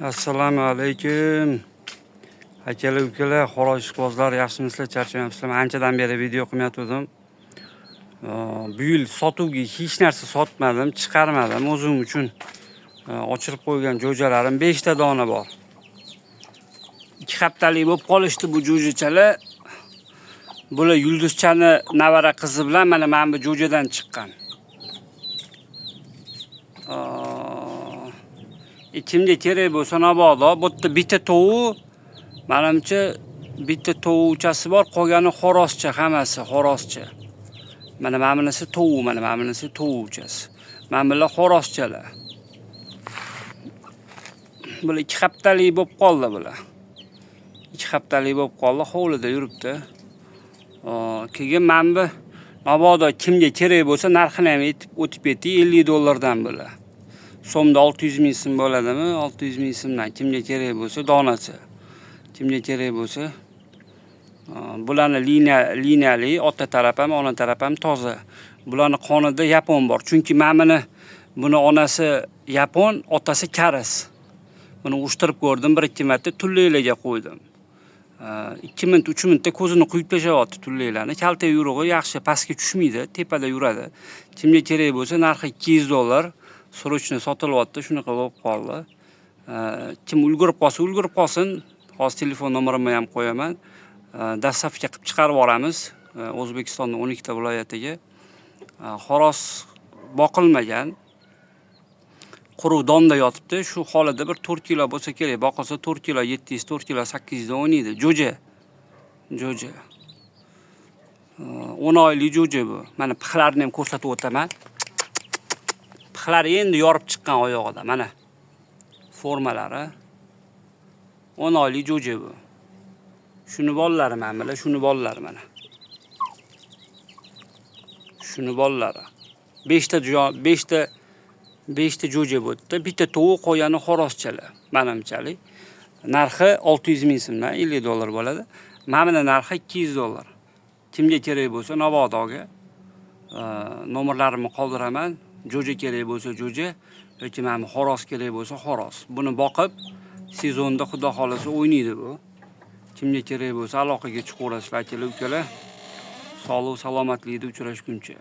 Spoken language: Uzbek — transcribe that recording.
Assalomu alaykum. Akalar, ukalar, xo'roz ishqibozlar, yaxshimisizlar, charchamayapsizlarmi? Anchadan beri video qilmayotgandim. Bu yil sotuvga hech narsa sotmadim, chiqarmadim. O'zim uchun ochirib qo'ygan jo'jalarim 5 ta dona bor. 2 haftalik bo'lib qolishdi bu jo'jachalar. Bular Yulduzchani navara qizi bilan mana bu jo'jadan chiqqan. Kimga kerak bo'lsa mabodo, bu yerda bitta tovuq, menimcha bitta tovuqchasi bor, qolgani xoroscha, hammasi xoroscha. Mana bunisi tovuq, mana bunisi tovuqchasi. Mana bular xoroschalar. Bular 2 haftalik bo'lib qoldi bular. 2 haftalik bo'lib qoldi, hovlida yuribdi. Keyin men bu mabodo kimga kerak bo'lsa narxini ham o'tib ketdi, $50 bular. So'mda 600 ming so'm bo'ladimi? 600 ming so'mdan kimga kerak bo'lsa donasi. Kimga kerak bo'lsa bularni liniyali, ota taraf ham, ona taraf ham toza. Bularni qonida yapon bor. Chunki men buni onasi yapon, otasi karas. Buni ushtirib ko'rdim, 1-2 marta tullaylarga qo'ydim. 2 minut, 3 minutda ko'zini quyib tashlayapti tullaylarni. Kalta yurug'i yaxshi, pastga tushmaydi, tepada yuradi. Kimga kerak bo'lsa narxi $200. Srochni sotilyapti, shunaqa bo'lib qoldi. Kim ulgurib qolsin. Hozir telefon nomerimni ham qo'yaman. Dastavka qilib chiqarib yuboramiz. O'zbekistonning 12 ta viloyatiga. Xoros boqilmagan, quruq donda yotibdi. Shu holida bir 4 kilo bo'lsa kerak. Boqilsa 4 kilo 700, 4 kilo 800 da o'ynaydi. Jo'ja. 10 oylik jo'ja bu. Mana pixlarini ham ko'rsatib o'taman. Pixlari endi yorib chiqqan oyog'ida. Mana formalari. 10 oylik jo'ja bu. Shuni bolalari mana bular, shuni bolalari mana. Shuni bolalari. 5 ta jo'ja bo'ldi. Bitta tovuq, qolgani xoroschalar. Menimchalik. Narxi 600 ming so'mdan $50 bo'ladi. Mana buning narxi $200. Kimga kerak bo'lsa Novodoga nomerlarimni qoldiraman. Jo'ja kerak bo'lsa jo'ja, yoki mana xoros kerak bo'lsa xoros. Buni boqib sezonda xudo xolasa o'ynaydi bu. Kimga kerak bo'lsa aloqaga chiqaverasizlar akalar, ukalar. Sog'lik, salomatlikda uchrashguncha.